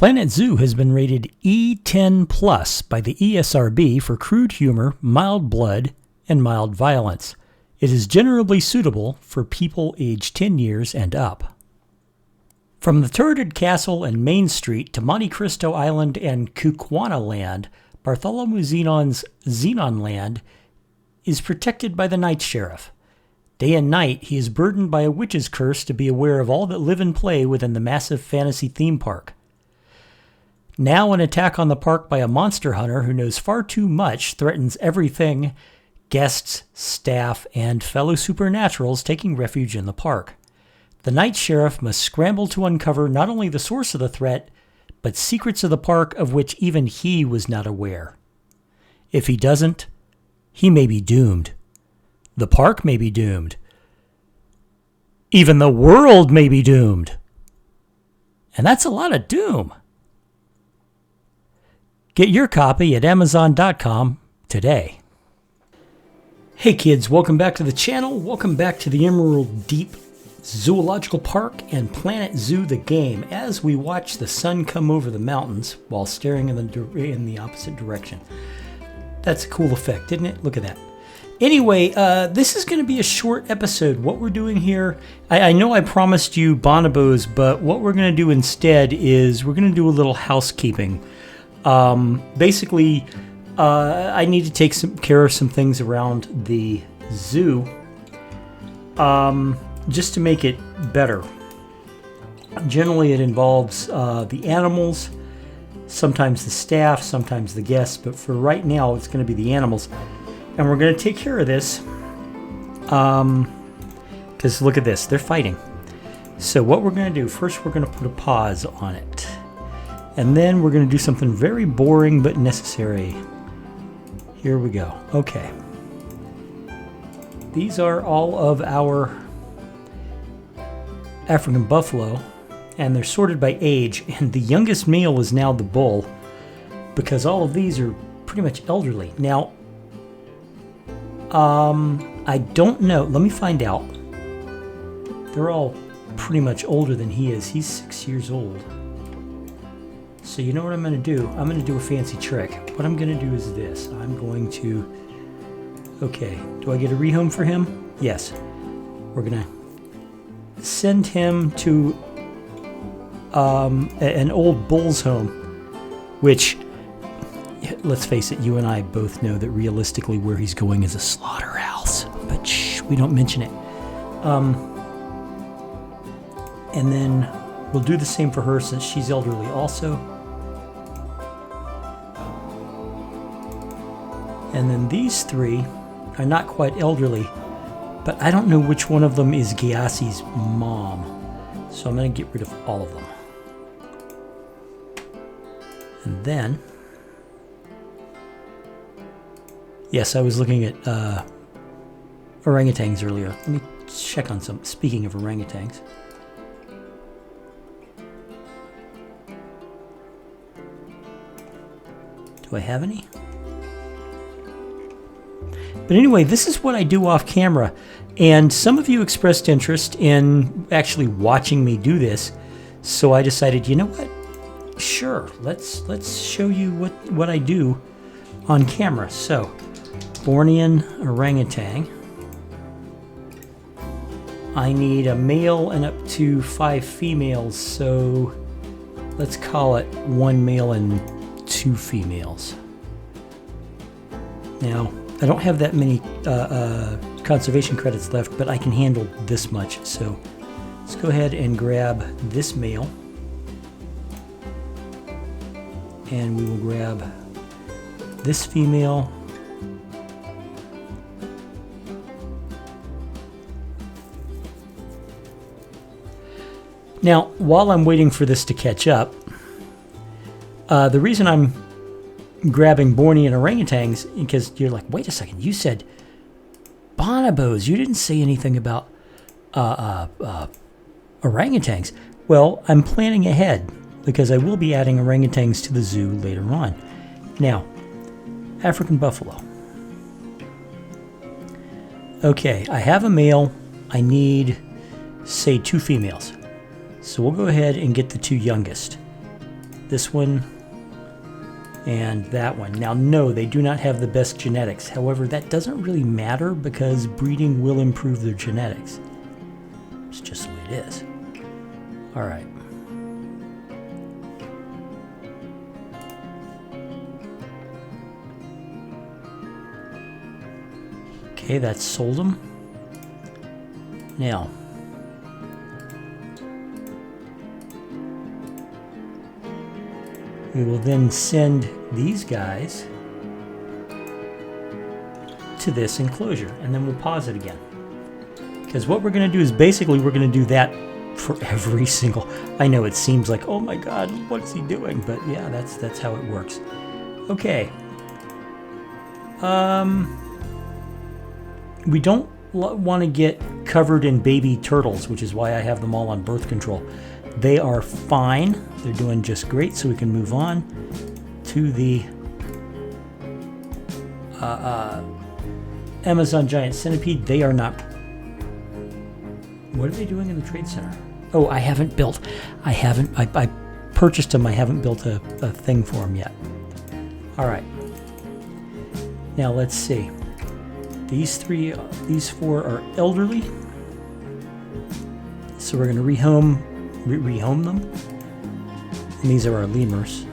Planet Zoo has been rated E10 Plus by the ESRB for crude humor, mild blood, and mild violence. It is generally suitable for people aged 10 years and up. From the turreted castle and Main Street to Monte Cristo Island and Kukwana Land, Bartholomew Zenon's Zenon Land is protected by the Night Sheriff. Day and night, he is burdened by a witch's curse to be aware of all that live and play within the massive fantasy theme park. Now an attack on the park by a monster hunter who knows far too much threatens everything, guests, staff, and fellow supernaturals taking refuge in the park. The Night Sheriff must scramble to uncover not only the source of the threat, but secrets of the park of which even he was not aware. If he doesn't, he may be doomed. The park may be doomed. Even the world may be doomed. And that's a lot of doom. Get your copy at Amazon.com today. Hey kids, welcome back to the channel. Welcome back to the Emerald Deep Zoological Park and Planet Zoo the game as we watch the sun come over the mountains while staring in the opposite direction. That's a cool effect, isn't it? Look at that. Anyway, this is going to be a short episode. What we're doing here, I know I promised you bonobos, but what we're going to do instead is we're going to do a little housekeeping. Basically, I need to take care of some things around the zoo, just to make it better. Generally, it involves the animals, sometimes the staff, sometimes the guests, but for right now, it's going to be the animals. And we're going to take care of this, because look at this, they're fighting. So what we're going to do, first we're going to put a pause on it. And then we're going to do something very boring but necessary. Here we go. Okay. These are all of our African buffalo, and they're sorted by age. And the youngest male is now the bull, because all of these are pretty much elderly. Now, I don't know. Let me find out. They're all pretty much older than he is. He's 6 years old. So you know what I'm going to do? I'm going to do a fancy trick. What I'm going to do is this. I'm going to... Okay, do I get a rehome for him? Yes. We're going to send him to an old bull's home, which, let's face it, you and I both know that realistically where he's going is a slaughterhouse. But shh, we don't mention it. And then we'll do the same for her since she's elderly also. And then these three are not quite elderly, but I don't know which one of them is Gyasi's mom. So I'm going to get rid of all of them. And then, yes, I was looking at orangutans earlier. Let me check on some. Speaking of orangutans. Do I have any? But anyway, this is what I do off camera, and some of you expressed interest in actually watching me do this, so I decided, you know what? Sure, let's show you what I do on camera. So, Bornean orangutan. I need a male and up to 5 females, so let's call it 1 male and 2 females. Now, I don't have that many conservation credits left, but I can handle this much. So let's go ahead and grab this male. And we will grab this female. Now, while I'm waiting for this to catch up, the reason I'm grabbing Bornean orangutans, because you're like, wait a second, you said bonobos. You didn't say anything about orangutans. Well, I'm planning ahead because I will be adding orangutans to the zoo later on. Now, African buffalo. Okay, I have a male. I need, say, 2 females. So we'll go ahead and get the 2 youngest. this one, and that one. Now, no, they do not have the best genetics. However, that doesn't really matter because breeding will improve their genetics. It's just the way it is. All right. Okay, that's sold them. Now, we will then send these guys to this enclosure, and then we'll pause it again. Because what we're going to do is basically we're going to do that for every single... I know it seems like, oh my god, what is he doing? But yeah, that's how it works. Okay. We don't want to get covered in baby turtles, which is why I have them all on birth control. They are fine. They're doing just great, so we can move on to the Amazon giant centipede. They are not... What are they doing in the trade center? Oh, I haven't built... I purchased them. I haven't built a thing for them yet. All right. Now, let's see. These four are elderly. So we're going to rehome them. And these are our lemurs.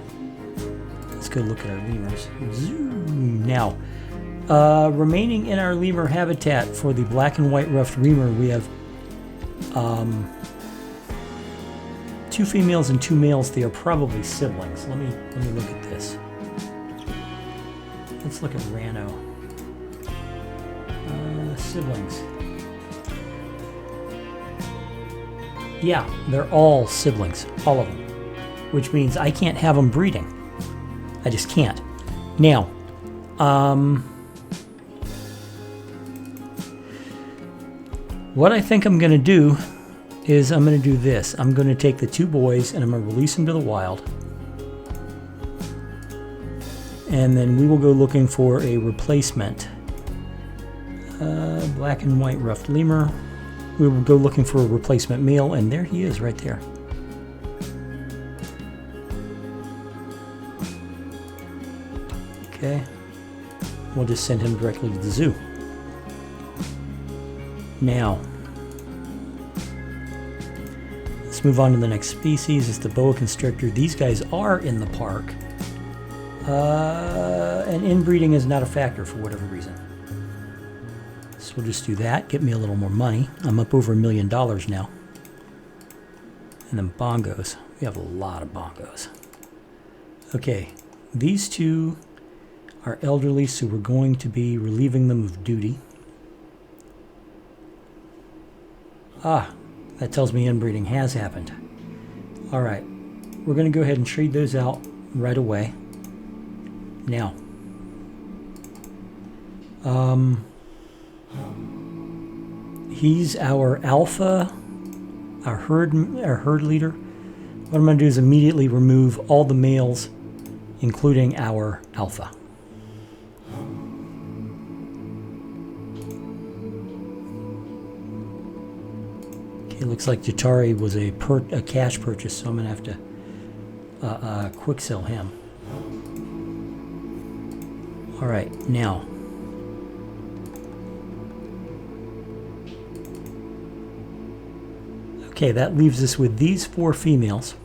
Let's go look at our lemurs. Zoom. Now, remaining in our lemur habitat for the black and white ruffed lemur, we have 2 females and 2 males. They are probably siblings. Let me look at this. Let's look at Rano. Siblings. Yeah, they're all siblings, all of them, which means I can't have them breeding. I just can't. Now, what I think I'm going to do is I'm going to do this. I'm going to take the 2 boys and I'm going to release them to the wild. And then we will go looking for a replacement. Black and white ruffed lemur. We will go looking for a replacement male, and there he is right there. Okay. We'll just send him directly to the zoo. Now, let's move on to the next species. It's the boa constrictor. These guys are in the park. And inbreeding is not a factor for whatever reason. So we'll just do that, get me a little more money. I'm up over $1 million now. And then bongos. We have a lot of bongos. Okay, these 2 are elderly, so we're going to be relieving them of duty. Ah, that tells me inbreeding has happened. All right, we're going to go ahead and trade those out right away. Now, he's our alpha, our herd leader. What I'm going to do is immediately remove all the males, including our alpha. Okay, looks like Jatari was a cash purchase, so I'm going to have to quick sell him. All right, now. Okay, that leaves us with these 4 females.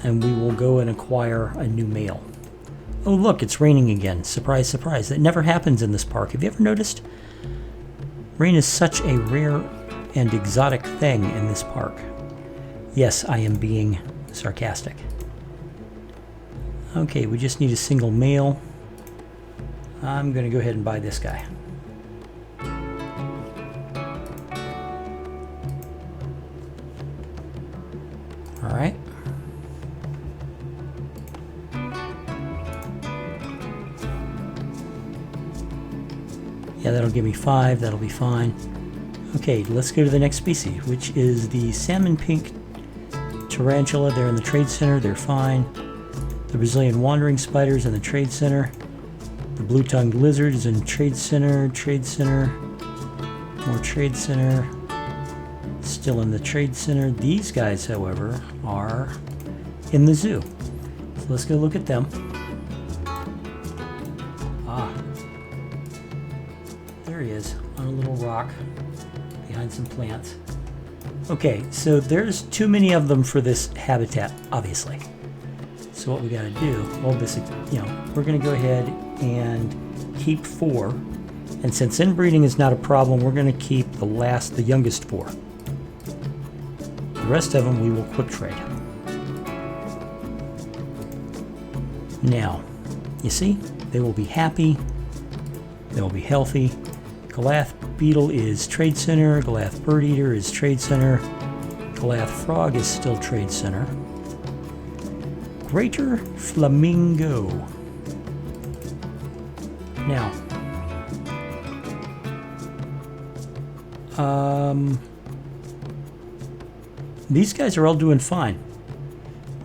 And we will go and acquire a new male. Oh, look, it's raining again. Surprise, surprise. That never happens in this park. Have you ever noticed? Rain is such a rare and exotic thing in this park. Yes, I am being sarcastic. Okay, we just need a single male. I'm going to go ahead and buy this guy. All right. Yeah, that'll give me 5. That'll be fine. Okay, let's go to the next species, which is the salmon pink tarantula. They're in the trade center. They're fine. The Brazilian wandering spiders in the trade center. The blue-tongued lizard is in trade center. Trade center. More trade center. Still in the trade center. These guys, however, are in the zoo. So let's go look at them. Ah, there he is on a little rock behind some plants. Okay, so there's too many of them for this habitat, obviously. So what we got to do, well, this, we're going to go ahead and keep 4. And since inbreeding is not a problem, we're going to keep the youngest 4. The rest of them we will quick trade. Now, you see, they will be happy, they will be healthy. Galath beetle is trade center, Galath bird eater is trade center, Galath frog is still trade center. Greater flamingo. Now, these guys are all doing fine.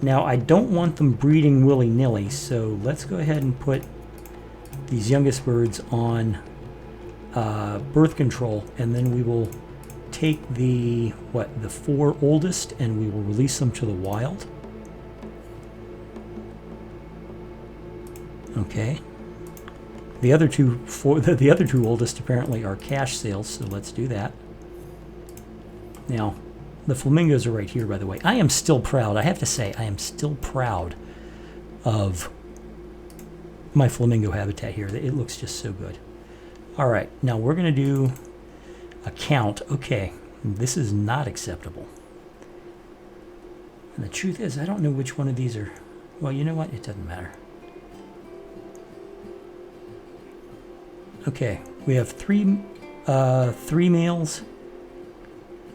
Now, I don't want them breeding willy-nilly, so let's go ahead and put these youngest birds on birth control, and then we will take the 4 oldest and we will release them to the wild. Okay. The other two oldest apparently are cash sales, so let's do that. Now, the flamingos are right here, by the way. I am still proud. I have to say, I am still proud of my flamingo habitat here. It looks just so good. All right, now we're going to do a count. Okay, this is not acceptable. And the truth is, I don't know which one of these are... Well, you know what? It doesn't matter. Okay, we have three males.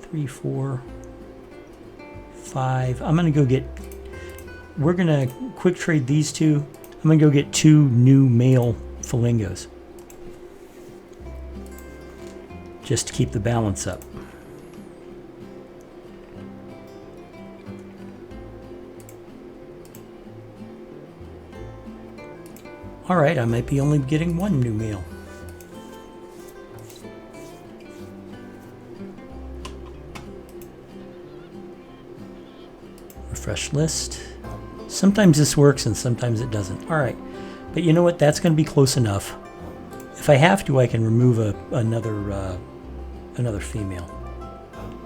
3, 4, 5. I'm going to go get... We're going to quick trade these 2. I'm going to go get 2 new male flamingos. Just to keep the balance up. All right, I might be only getting 1 new male. Refresh list. Sometimes this works and sometimes it doesn't. All right, but you know what? That's going to be close enough. If I have to, I can remove another female.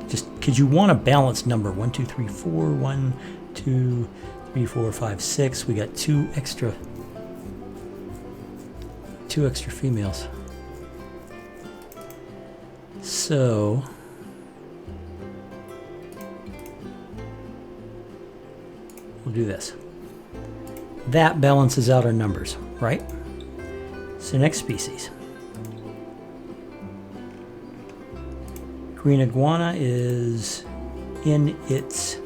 Just because you want a balanced number. 1, 2, 3, 4. 1, 2, 3, 4, 5, 6. We got 2 extra females. So we'll do this. That balances out our numbers, right? So next species. Green iguana is in its...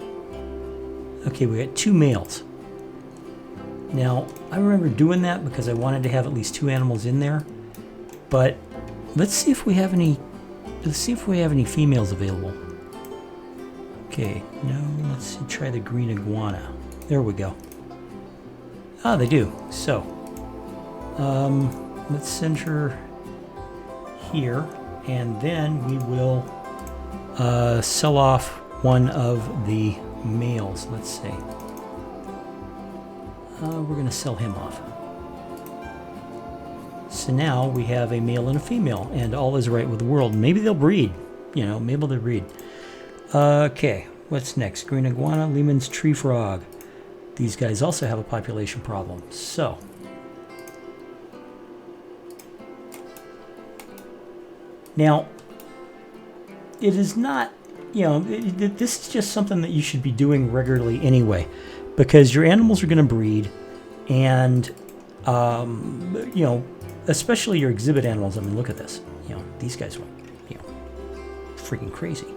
Okay, we got 2 males. Now, I remember doing that because I wanted to have at least 2 animals in there. But let's see if we have any... Let's see if we have any females available. Okay, no, let's see, try the green iguana. There we go. Ah, they do. So, let's send her here, and then we will sell off one of the males. Let's see. We're going to sell him off. So now we have a male and a female, and all is right with the world. Maybe they'll breed. You know, maybe they'll breed. Okay, what's next? Green iguana, Lehman's tree frog. These guys also have a population problem. So, now, it is not, this is just something that you should be doing regularly anyway, because your animals are going to breed, and, especially your exhibit animals. I mean, look at this. These guys went, freaking crazy.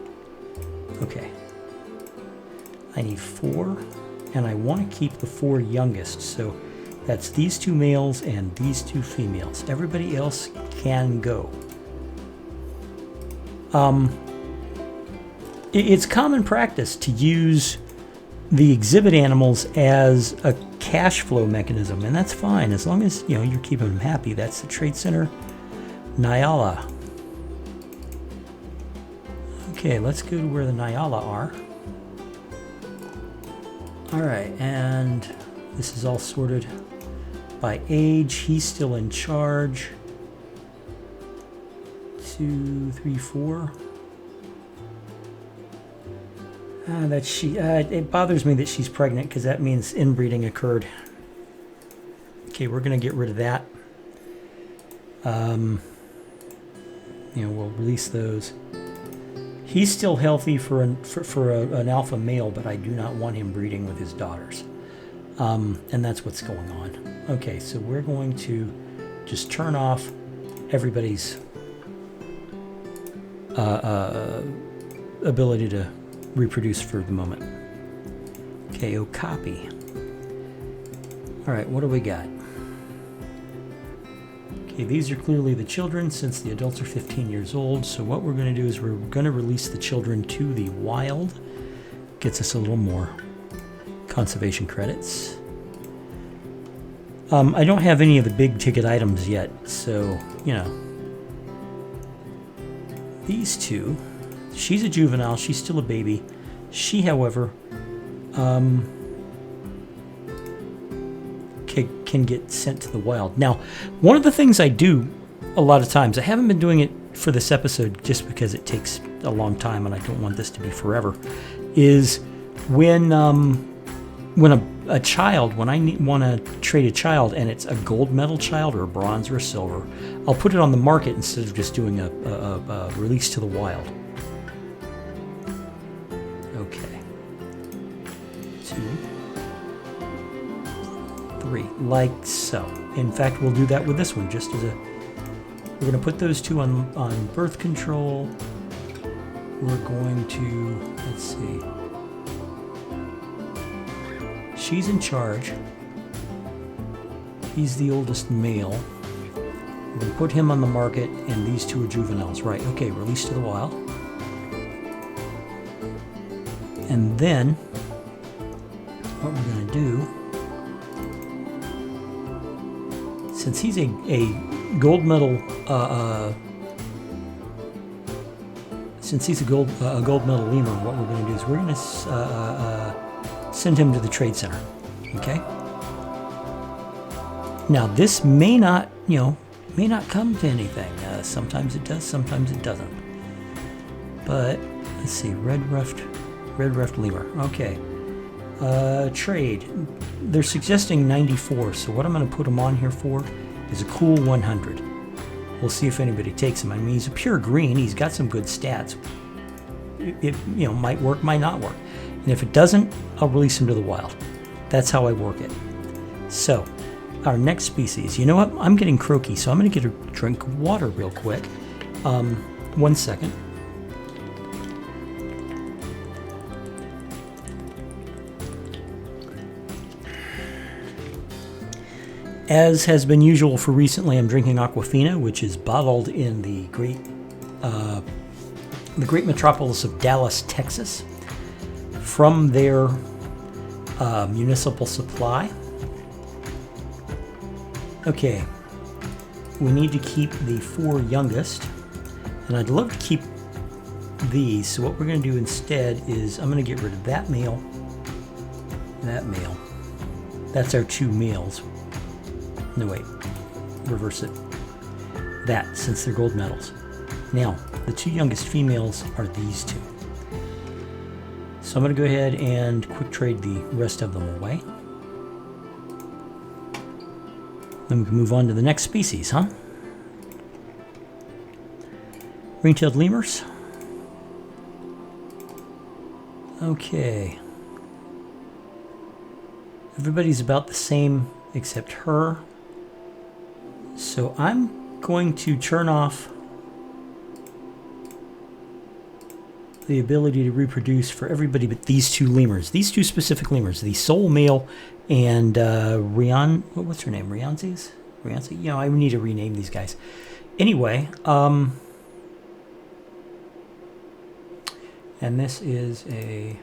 Okay. I need 4, and I want to keep the 4 youngest, so that's these 2 males and these 2 females. Everybody else can go. It's common practice to use the exhibit animals as a cash flow mechanism, and that's fine as long as you're keeping them happy. That's the trade center. Nyala. Okay, let's go to where the Nyala are. All right, and this is all sorted by age. He's still in charge. 2, 3, 4. It bothers me that she's pregnant because that means inbreeding occurred. Okay, we're gonna get rid of that. We'll release those. He's still healthy for an alpha male, but I do not want him breeding with his daughters. And that's what's going on. Okay, so we're going to just turn off everybody's ability to reproduce for the moment. Okay, copy. All right, what do we got? Okay, these are clearly the children since the adults are 15 years old. So what we're going to do is we're going to release the children to the wild. Gets us a little more conservation credits. I don't have any of the big ticket items yet, so, these two, she's a juvenile, she's still a baby. She, however, can get sent to the wild. Now, one of the things I do a lot of times, I haven't been doing it for this episode just because it takes a long time and I don't want this to be forever, is when a child, when I want to trade a child and it's a gold medal child or a bronze or a silver, I'll put it on the market instead of just doing a release to the wild. Okay. 2, 3, like so. In fact, we'll do that with this one, just as we're going to put those two on birth control. We're going to, let's see. She's in charge. He's the oldest male. We're going to put him on the market, and these two are juveniles. Right, okay, release to the wild. And then, what we're going to do, since he's a gold medal, gold medal lemur, what we're going to do is we're going to send him to the trade center. Okay. Now this may not come to anything. Sometimes it does, sometimes it doesn't. But let's see, red ruffed lemur. Okay. Trade. They're suggesting 94. So what I'm going to put him on here for is a cool 100. We'll see if anybody takes him. I mean, he's a pure green. He's got some good stats. It might work, might not work. And if it doesn't, I'll release him to the wild. That's how I work it. So, our next species. You know what? I'm getting croaky, so I'm going to get a drink of water real quick. 1 second. As has been usual for recently, I'm drinking Aquafina, which is bottled in the great metropolis of Dallas, Texas, from their municipal supply. Okay, we need to keep the 4 youngest, and I'd love to keep these. So what we're going to do instead is I'm going to get rid of that male and that male. That's our 2 males. No, wait, reverse it. That, since they're gold medals. Now, the 2 youngest females are these 2. So I'm going to go ahead and quick trade the rest of them away. Then we can move on to the next species, huh? Ring-tailed lemurs. Okay. Everybody's about the same except her. So I'm going to turn off the ability to reproduce for everybody but these 2 lemurs. These 2 specific lemurs, the sole male and what's her name? Rianzi's? Rianzi? I need to rename these guys. Anyway, and this is a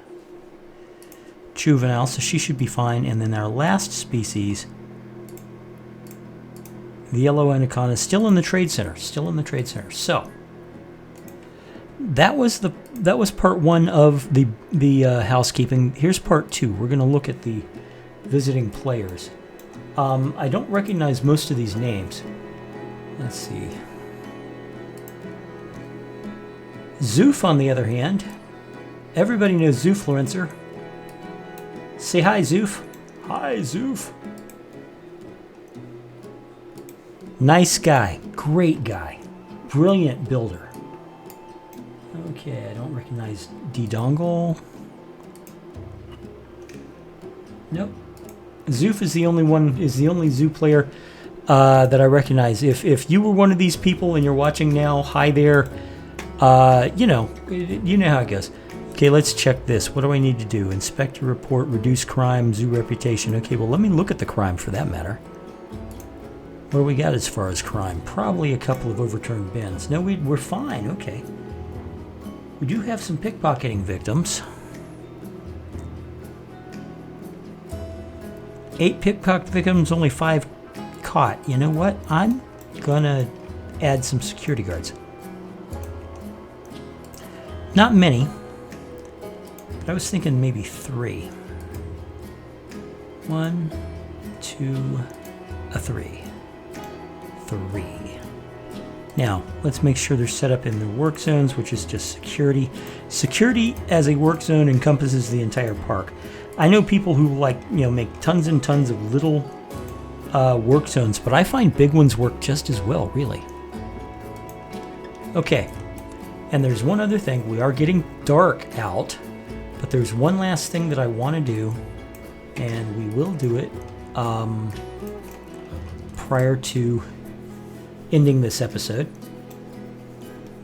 juvenile, so she should be fine. And then our last species, the yellow anaconda, is still in the trade center. So, that was part one of the housekeeping. Here's part two. We're going to look at the visiting players. I don't recognize most of these names. Let's see. Zoof, on the other hand, everybody knows Zoofluencer. Say hi, Zoof. Hi, Zoof. Nice guy, great guy, brilliant builder. Okay, I don't recognize D-Dongle. Nope. Zoof is the only zoo player that I recognize. If you were one of these people and you're watching now, hi there. You know how it goes. Okay, let's check this. What do I need to do? Inspect your report, reduce crime, zoo reputation. Okay, well, let me look at the crime for that matter. What do we got as far as crime? Probably a couple of overturned bins. No, we're fine. Okay. We do have some pickpocketing victims. 8 pickpocket victims, only 5 caught. You know what? I'm gonna add some security guards. Not many, but I was thinking maybe 3. 1, 2, 3. 3. Now, let's make sure they're set up in the work zones, which is just security. Security as a work zone encompasses the entire park. I know people who make tons and tons of little work zones, but I find big ones work just as well, really. Okay, and there's one other thing. We are getting dark out, but there's one last thing that I want to do, and we will do it prior to ending this episode.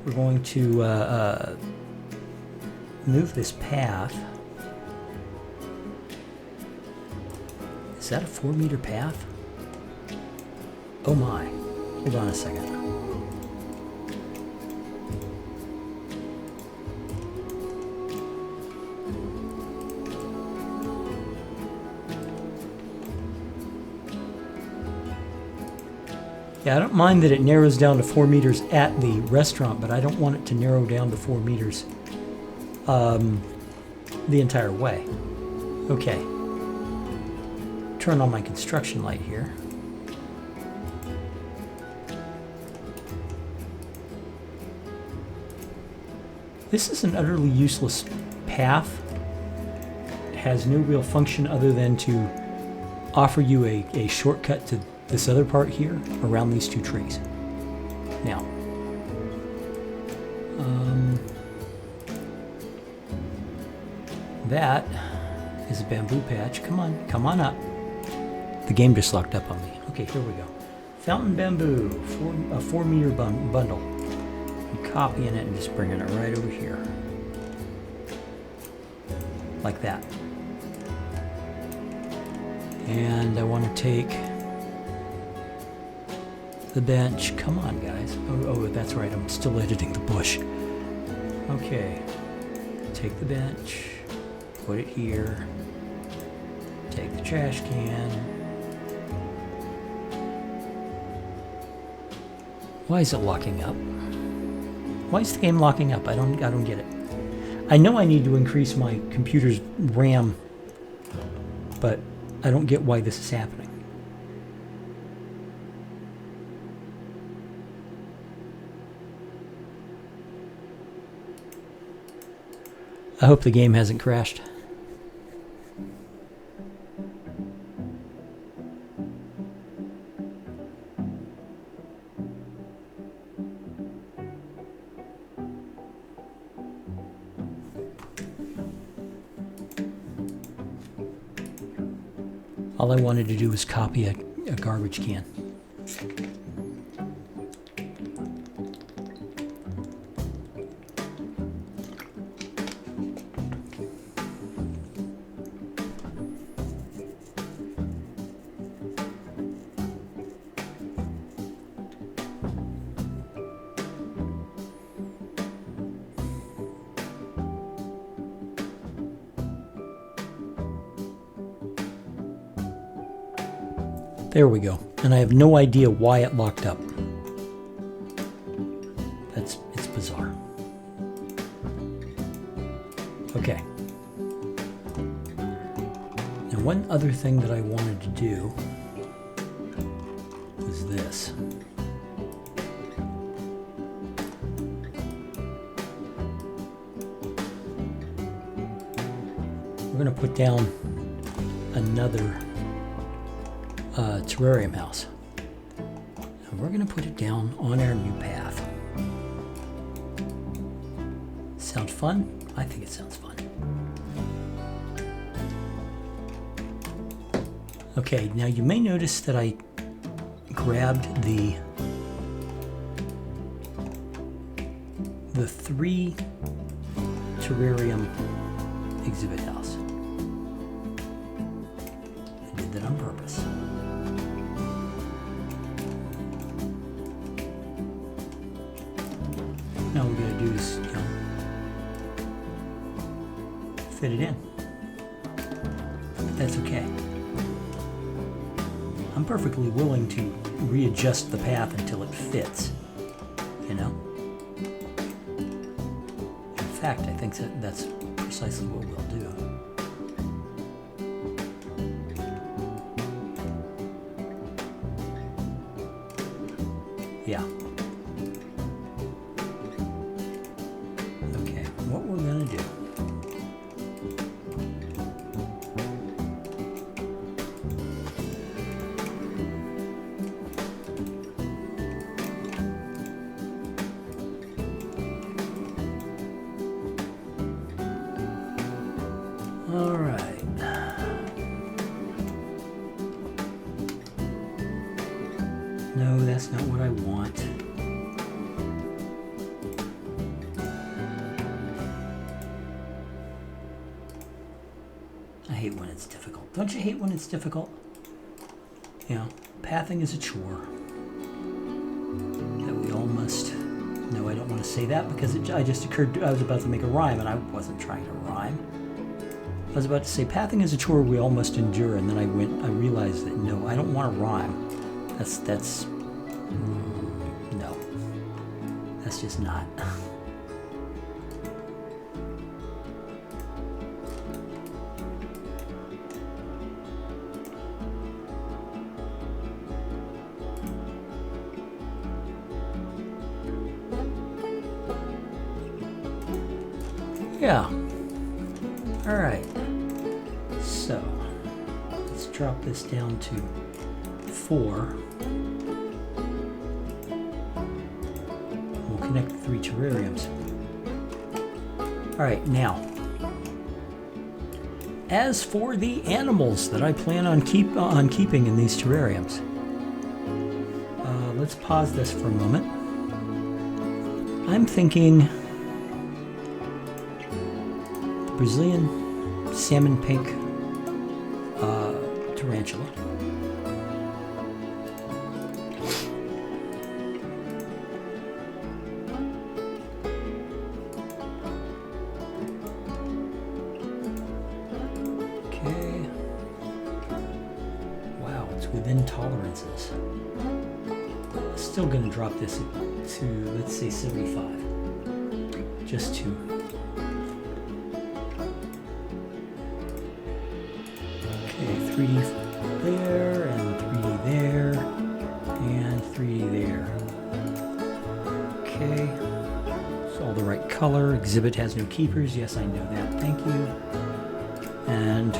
We're going to move this path. Is that a 4-meter path? Oh my. Hold on a second. Yeah, I don't mind that it narrows down to 4 meters at the restaurant, but I don't want it to narrow down to 4 meters the entire way. Okay. Turn on my construction light here. This is an utterly useless path. It has no real function other than to offer you a shortcut to this other part here around these 2 trees. Now, that is a bamboo patch. Come on up. The game just locked up on me. Okay, here we go. Fountain bamboo, a 4-meter bundle. I'm copying it and just bringing it right over here. Like that. And I want to take the bench. Come on, guys. Oh, that's right. I'm still editing the bush. Okay. Take the bench. Put it here. Take the trash can. Why is it locking up? Why is the game locking up? I don't get it. I know I need to increase my computer's RAM, but I don't get why this is happening. I hope the game hasn't crashed. All I wanted to do was copy a garbage can. There we go. And I have no idea why it locked up. It's bizarre. Okay. Now, one other thing that I wanted to do was this. We're going to put down another terrarium house. And we're going to put it down on our new path. Sound fun? I think it sounds fun. Okay, now you may notice that I grabbed the 3 terrarium exhibit house. I did that on purpose. Now what we're going to do is, fit it in. That's okay. I'm perfectly willing to readjust the path until it fits, you know? In fact, I think that's precisely what we'll do. Yeah. Okay, what we're gonna do. All right. No, that's not what I want. I hate when it's difficult. Don't you hate when it's difficult? You know, pathing is a chore that we all must. No, I don't want to say that because I just occurred to, I was about to make a rhyme and I wasn't trying to rhyme. I was about to say pathing is a chore we all must endure, and then I realized that no, I don't want to rhyme. No. That's just not. Yeah. All right. So, let's drop this down to 4. We'll connect the 3 terrariums. All right, now, as for the animals that I plan on keeping in these terrariums, let's pause this for a moment. I'm thinking Brazilian salmon pink tarantula. Okay. Wow, it's within tolerances. Still gonna drop this to, let's say, 75. Just to okay, 3D there, and 3D there, and 3D there. Okay, it's all the right color. Exhibit has no keepers. Yes, I know that. Thank you. And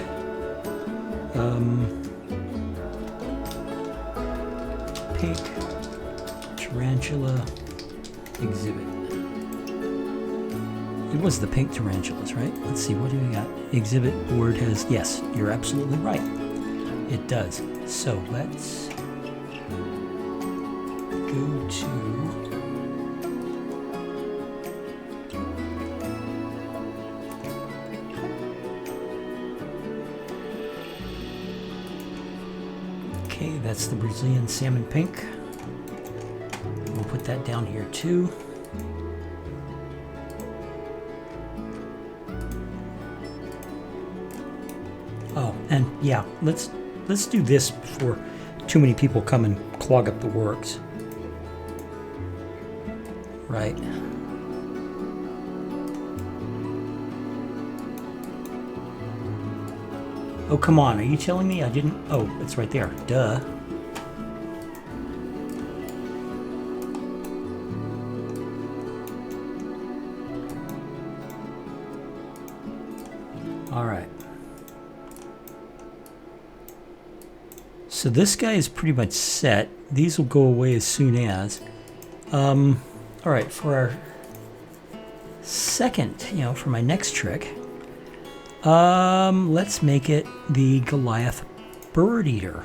pink tarantula exhibit. It was the pink tarantulas, right? Let's see, what do we got? Exhibit board has, yes, you're absolutely right. It does. So let's go to okay, that's the Brazilian salmon pink. We'll put that down here too. Oh, and yeah, let's do this before too many people come and clog up the works. Right. Oh, come on. Are you telling me I didn't? Oh, it's right there. Duh. All right. So this guy is pretty much set. These will go away as soon as. All right, for our second, for my next trick, let's make it the Goliath bird eater.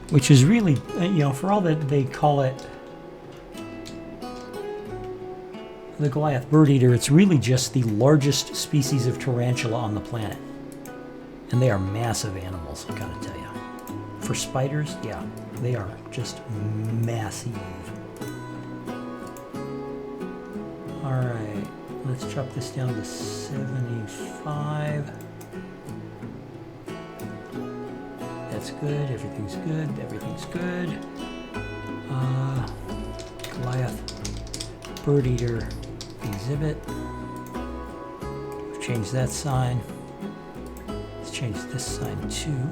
Which is really, for all that they call it the Goliath bird eater, it's really just the largest species of tarantula on the planet. And they are massive animals, I gotta tell you. For spiders, yeah, they are just massive. Alright, let's drop this down to 75. That's good, everything's good, everything's good. Goliath bird eater exhibit. We've changed that sign. Let's change this sign too.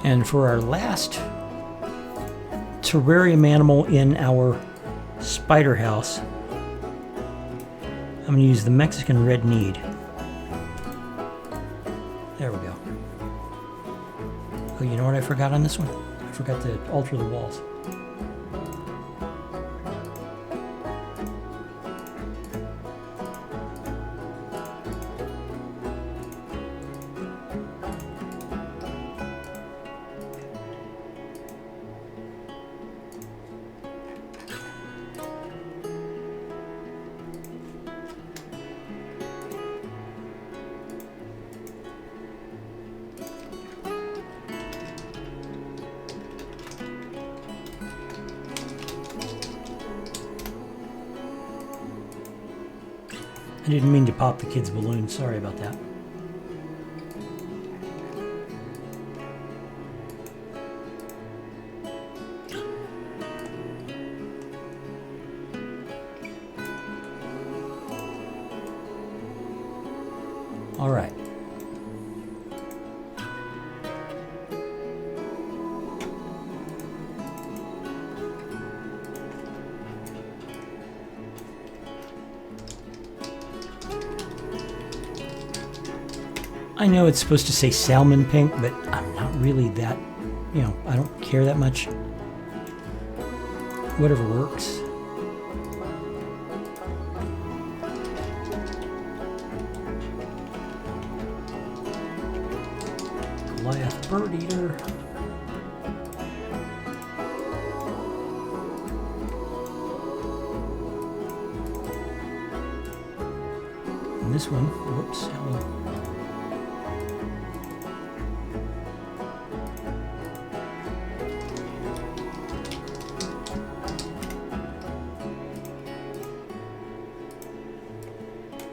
And for our last terrarium animal in our spider house, I'm going to use the Mexican red need. There we go. Oh, you know what I forgot on this one? I forgot to alter the walls. I didn't mean to pop the kid's balloon. Sorry about that. All right. I know it's supposed to say salmon pink, but I'm not really that, I don't care that much. Whatever works. Goliath bird eater. And this one, whoops,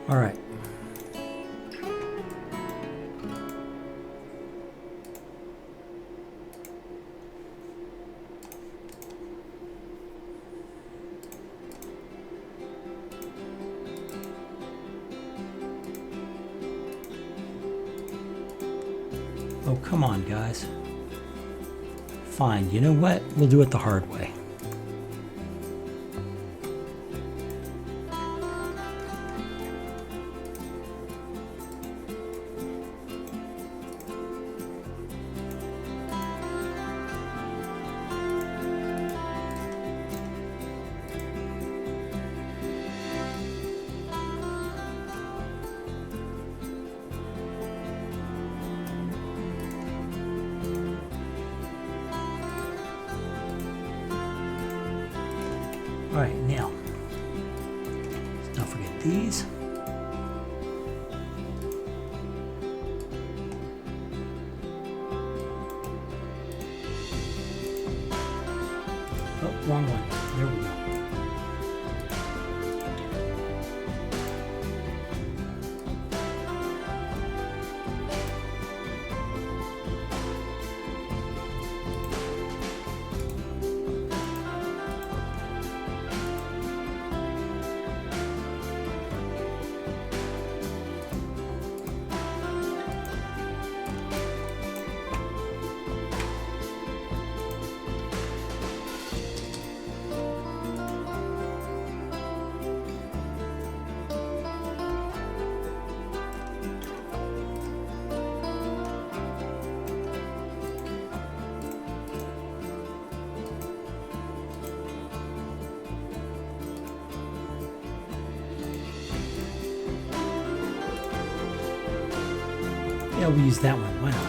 all right. Oh, come on, guys. Fine, you know what? We'll do it the hard way. All right, now, let's not forget these. wrong one. There we go. Yeah, we'll use that one. Why not?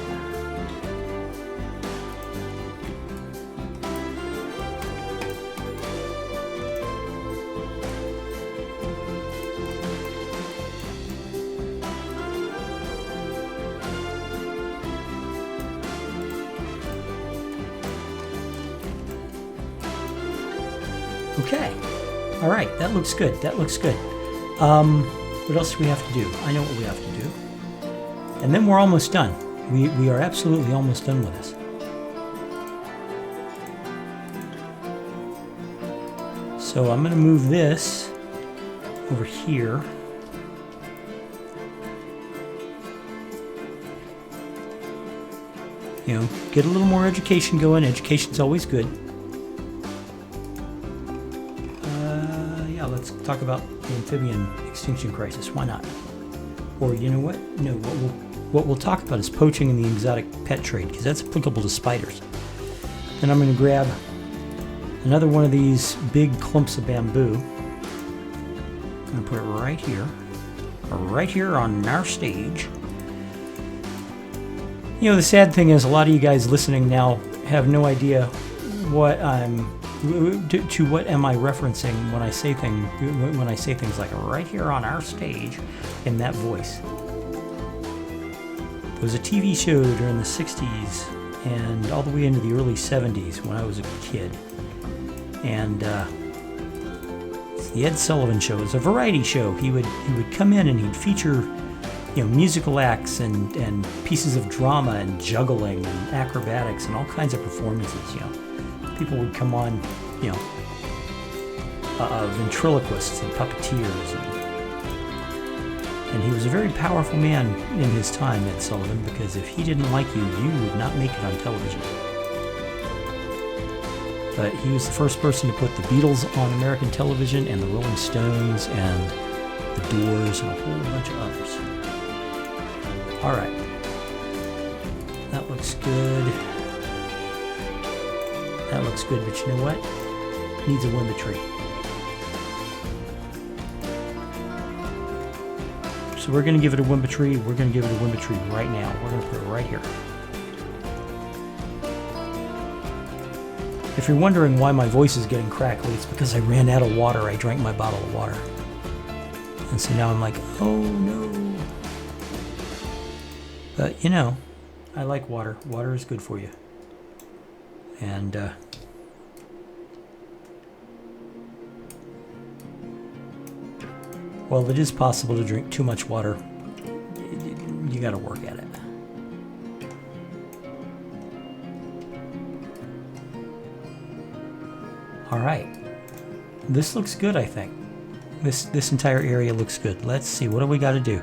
Okay. All right. That looks good. That looks good. What else do we have to do? I know what we have to do. And then we're almost done. We are absolutely almost done with this. So I'm going to move this over here. You know, get a little more education going. Education's always good. Yeah, let's talk about the amphibian extinction crisis. Why not? Or you know what? No, what we'll talk about is poaching in the exotic pet trade, because that's applicable to spiders. Then I'm going to grab another one of these big clumps of bamboo. I'm going to put it right here on our stage. You know, the sad thing is a lot of you guys listening now have no idea what what am I referencing when I say things like right here on our stage in that voice. There was a TV show during the 60s and all the way into the early 70s when I was a kid. And it's the Ed Sullivan Show. It was a variety show. He would come in and he'd feature, you know, musical acts and pieces of drama and juggling and acrobatics and all kinds of performances. You know, people would come on, you know, ventriloquists and puppeteers. And he was a very powerful man in his time, Ed Sullivan, because if he didn't like you, you would not make it on television. But he was the first person to put the Beatles on American television, and the Rolling Stones, and the Doors, and a whole bunch of others. All right. That looks good. That looks good, but you know what? It needs a Wimba-tree. So we're going to give it a Wimba-tree. We're going to give it a Wimba-tree right now. We're going to put it right here. If you're wondering why my voice is getting crackly, it's because I ran out of water. I drank my bottle of water. And so now I'm like, oh no. But you know, I like water. Water is good for you. And while it is possible to drink too much water, you got to work at it. All right, this looks good. I think this entire area looks good. Let's see, what do we got to do?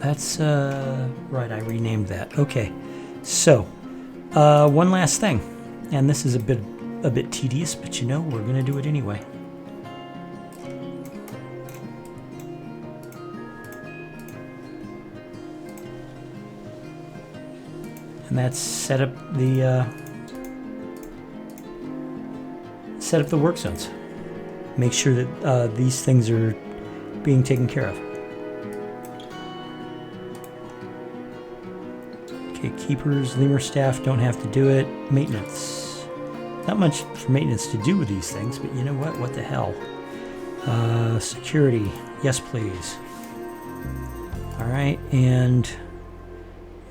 That's right. I renamed that. Okay, so one last thing, and this is a bit tedious, but you know, we're gonna do it anyway. And that's set up the work zones. Make sure that these things are being taken care of. Okay, keepers, lemur staff don't have to do it. Maintenance. Not much for maintenance to do with these things, but you know what? What the hell? Security. Yes, please. All right, and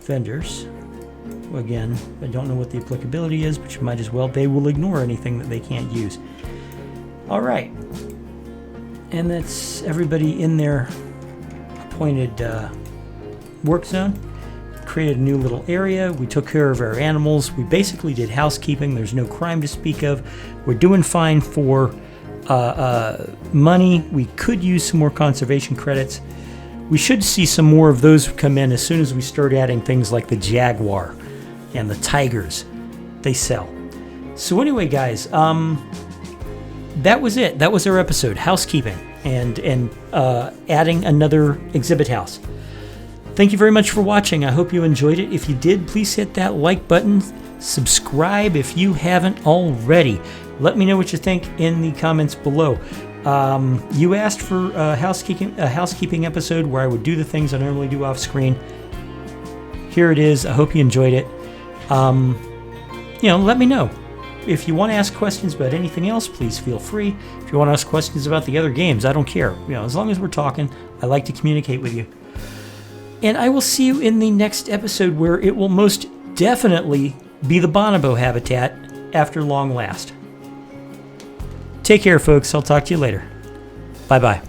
vendors. Again, I don't know what the applicability is, but you might as well. They will ignore anything that they can't use. All right. And that's everybody in their appointed work zone. Created a new little area. We took care of our animals. We basically did housekeeping. There's no crime to speak of. We're doing fine for money. We could use some more conservation credits. We should see some more of those come in as soon as we start adding things like the jaguar and the tigers. They sell. So anyway, guys, that was it. That was our episode, housekeeping, and adding another exhibit house. Thank you very much for watching. I hope you enjoyed it. If you did, please hit that like button. Subscribe if you haven't already. Let me know what you think in the comments below. You asked for a housekeeping episode where I would do the things I normally do off screen. Here it is. I hope you enjoyed it. Let me know. If you want to ask questions about anything else, please feel free. If you want to ask questions about the other games, I don't care. As long as we're talking, I like to communicate with you. And I will see you in the next episode where it will most definitely be the bonobo habitat after long last. Take care, folks. I'll talk to you later. Bye-bye.